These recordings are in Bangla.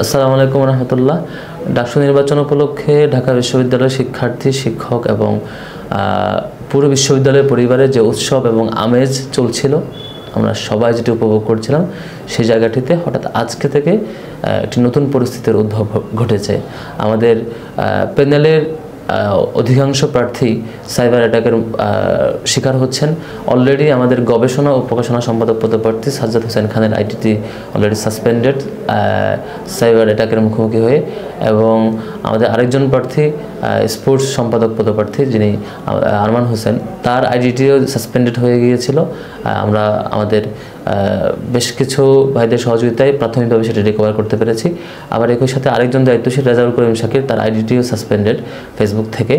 আসসালামু আলাইকুম রহমতুল্লাহ। ডাকসু নির্বাচন উপলক্ষে ঢাকা বিশ্ববিদ্যালয়ের শিক্ষার্থী, শিক্ষক এবং পুরো বিশ্ববিদ্যালয়ের পরিবারের যে উৎসব এবং আমেজ চলছিল, আমরা সবাই যেটি উপভোগ করছিলাম, সেই জায়গাটিতে হঠাৎ আজকে থেকে একটি নতুন পরিস্থিতির উদ্ভব ঘটেছে। আমাদের প্যানেলের অধিকাংশ প্রার্থী সাইবার অ্যাটাকের শিকার হচ্ছেন। অলরেডি আমাদের গবেষণা ও প্রকাশনা সম্পাদক পদপ্রার্থী সাজ্জাদ হোসেন খানের আইডিটি অলরেডি সাসপেন্ডেড সাইবার অ্যাটাকের মুখোমুখি হয়ে, এবং আমাদের আরেকজন প্রার্থী স্পোর্টস সম্পাদক পদপ্রার্থী যিনি আরমান হোসেন, তার আইডিটিও সাসপেন্ডেড হয়ে গিয়েছিল। আমরা আমাদের বেশ কিছু ভাইদের সহযোগিতায় প্রাথমিকভাবে সেটি রিকভার করতে পেরেছি। আবার একই সাথে আরেকজন দায়িত্বশীল রেজাউল করিম শাকির, তার আইডিটিও সাসপেন্ডেড ফেসবুক থেকে।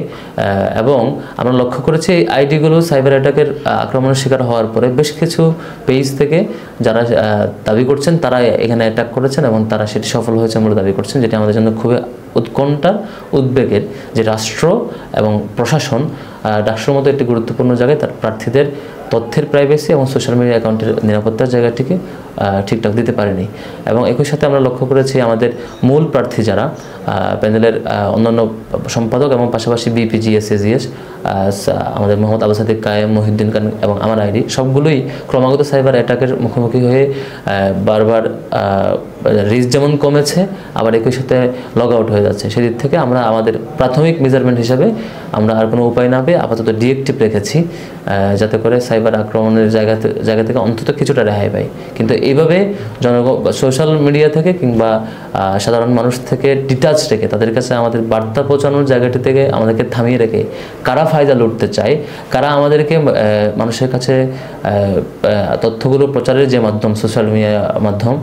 এবং আমরা লক্ষ্য করেছি এই আইডিগুলো সাইবার অ্যাটাকের আক্রমণের শিকার হওয়ার পরে বেশ কিছু পেজ থেকে যারা দাবি করছেন তারা এখানে অ্যাটাক করেছেন এবং তারা সেটি সফল হয়েছে বলে দাবি করছেন, যেটি আমাদের জন্য খুবই উৎকণ্ঠা উদ্বেগের। যে রাষ্ট্র এবং প্রশাসন রাষ্ট্রের মতো একটি গুরুত্বপূর্ণ জায়গায় তার প্রার্থীদের তথ্যের প্রাইভেসি এবং সোশ্যাল মিডিয়া অ্যাকাউন্টের নিরাপত্তার জায়গাটিকে ঠিকঠাক দিতে পারেনি। এবং একই সাথে আমরা লক্ষ্য করেছি আমাদের মূল প্রার্থী যারা প্যানেলের অন্যান্য সম্পাদক এবং পাশাপাশি বিপি, জিএস, এজিএস, আমাদের মোহাম্মদ আবু সাদিক কায়েম, মহিউদ্দিন খান এবং আমার আইডি, সবগুলোই ক্রমাগত সাইবার অ্যাটাকের মুখোমুখি হয়ে বারবার রিস্ক যেমন কমেছে, আবার একই সাথে লগ আউট হয়ে যাচ্ছে। সেদিক থেকে আমরা আমাদের প্রাথমিক মেজারমেন্ট হিসাবে আমরা আর কোনো উপায় না পেয়ে আপাতত ডিএক্টিভ রেখেছি, যাতে করে সাইবার আক্রমণের জায়গা থেকে অন্তত কিছুটা রেহাই পাই। কিন্তু এইভাবে সোশ্যাল মিডিয়া থেকে কিংবা সাধারণ মানুষ থেকে ডিটাচ রেখে তাদের কাছে আমাদের বার্তা পৌঁছানোর জায়গাটি থেকে আমাদেরকে থামিয়ে রেখে কারা ফায়দা লুটতে চায়, কারা আমাদেরকে মানুষের কাছে তথ্যগুলো প্রচারের যে মাধ্যম, সোশ্যাল মিডিয়া মাধ্যম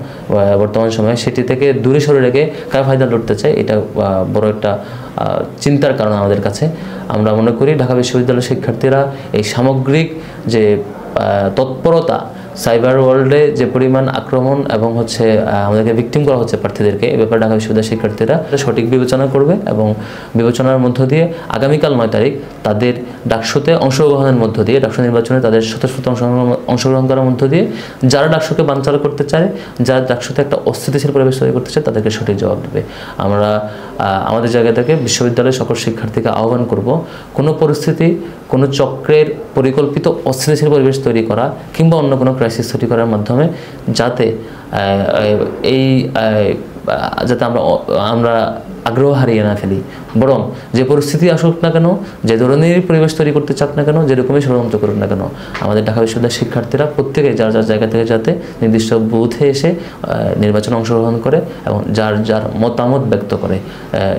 বর্তমান সময়ে, সেটি থেকে দূরে সরে রেখে কারা ফায়দা লুটতে চায়, এটা বড় একটা চিন্তার কারণ আমাদের কাছে। আমরা মনে করি ঢাকা বিশ্ববিদ্যালয়ের শিক্ষার্থীরা এই সামগ্রিক যে তৎপরতা, সাইবার ওয়ার্ল্ডে যে পরিমাণ আক্রমণ এবং আমাদেরকে ভিকটিম করা হচ্ছে প্রার্থীদেরকে, এ ব্যাপারে ঢাকা বিশ্ববিদ্যালয়ের শিক্ষার্থীরা সঠিক বিবেচনা করবে এবং বিবেচনার মধ্য দিয়ে আগামীকাল 9 তারিখ তাদের ডাকসুতে অংশগ্রহণের মধ্য দিয়ে, ডাকসু নির্বাচনে তাদের শত অংশগ্রহণ করার মধ্য দিয়ে যারা ডাকসুকে বানচাল করতে চায়, যারা ডাকসুতে একটা অস্থিতিশীল পরিবেশ তৈরি করতে চায়, তাদেরকে সঠিক জবাব দেবে। আমরা আমাদের জায়গা থেকে বিশ্ববিদ্যালয়ের সকল শিক্ষার্থীকে আহ্বান করব, কোনো পরিস্থিতি, কোনো চক্রের পরিকল্পিত অস্থিতিশীল পরিবেশ তৈরি করা কিংবা অন্য কোনো ক্রাইসিস তৈরি করার মাধ্যমে যাতে আমরা আগ্রহ হারিয়ে না ফেলি, বরং যে পরিস্থিতি আসুক না কেন, যে ধরনের পরিবেশ তৈরি করতে চাক না কেন, যেরকমই ষড়যন্ত্র করুক না কেন, আমাদের ঢাকা বিশ্ববিদ্যালয়ের শিক্ষার্থীরা প্রত্যেকে যার যার জায়গা থেকে যাতে নির্দিষ্ট বুথে এসে নির্বাচনে অংশগ্রহণ করে এবং যার যার মতামত ব্যক্ত করে,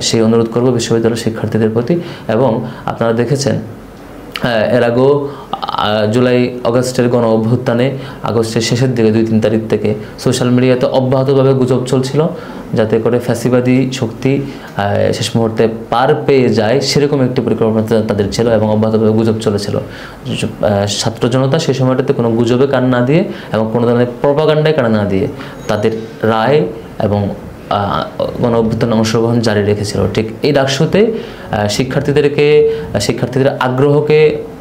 সেই অনুরোধ করব বিশ্ববিদ্যালয়ের শিক্ষার্থীদের প্রতি। এবং আপনারা দেখেছেন এর আগেও জুলাই আগস্টের গণ অভ্যুত্থানে আগস্টের শেষের দিকে 2-3 তারিখ থেকে সোশ্যাল মিডিয়াতে অব্যাহতভাবে গুজব চলছিল, যাতে করে ফ্যাসিবাদী শক্তি শেষ মুহূর্তে পার পেয়ে যায়, সেরকম একটি পরিকল্পনা তাদের ছিল এবং অব্যাহতভাবে গুজব চলেছিল। ছাত্র জনতা সেই সময়টাতে কোনো গুজবে কান না দিয়ে এবং কোনো ধরনের প্রপাগান্ডায় কান না দিয়ে তাদের রায় এবং গণ অভ্যুত্থানে অংশগ্রহণ জারি রেখেছিল। ঠিক এই ডাকসুতে শিক্ষার্থীদের আগ্রহকে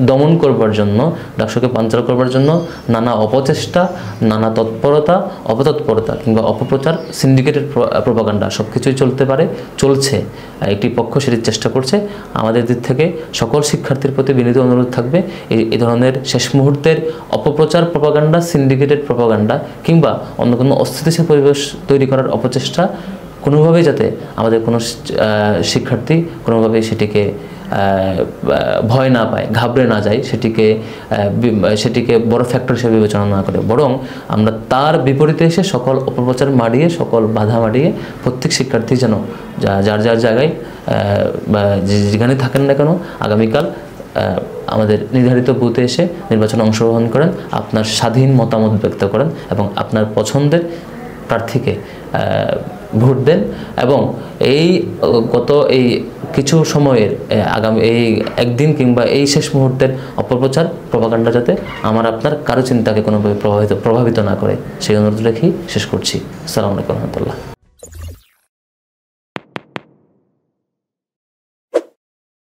দমন করবার জন্য, ডাকসুকে বানচাল করবার জন্য নানা অপচেষ্টা, নানা তৎপরতা, অপতৎপরতা কিংবা অপপ্রচার, সিন্ডিকেটেড প্রপাগান্ডা সব কিছুই চলছে। একটি পক্ষ সেটির চেষ্টা করছে। আমাদের দিক থেকে সকল শিক্ষার্থীর প্রতি বিনীত অনুরোধ থাকবে, এই ধরনের শেষ মুহূর্তের অপপ্রচার, প্রপাগান্ডা, সিন্ডিকেটেড প্রপাগান্ডা কিংবা অন্য কোনো অস্থিতিশীল পরিবেশ তৈরি করার অপচেষ্টা কোনোভাবেই যাতে আমাদের কোনো শিক্ষার্থী কোনোভাবেই সেটিকে ভয় না পায়, ঘাবড়ে না যায়, সেটিকে বড় ফ্যাক্টর হিসেবে বিবেচনা না করে, বরং আমরা তার বিপরীতে এসে সকল অপপ্রচার মাড়িয়ে, সকল বাধা মাড়িয়ে প্রত্যেক শিক্ষার্থী যেন যার যার জায়গায় যেখানে থাকেন না কেন আগামীকাল আমাদের নির্ধারিত বুথে এসে নির্বাচনে অংশগ্রহণ করেন, আপনার স্বাধীন মতামত ব্যক্ত করেন এবং আপনার পছন্দের প্রার্থীকে ভোট দেন। এবং গত কিছু সময়ের আগামী একদিন কিংবা শেষ মুহূর্তের অপপ্রচার, প্রপাগান্ডা যাতে আপনার কারো চিন্তাকে কোনোভাবে প্রভাবিত না করে, সেই অনুরোধ রেখেই শেষ করছি। আসসালামু আলাইকুম রহমতুল্লাহ।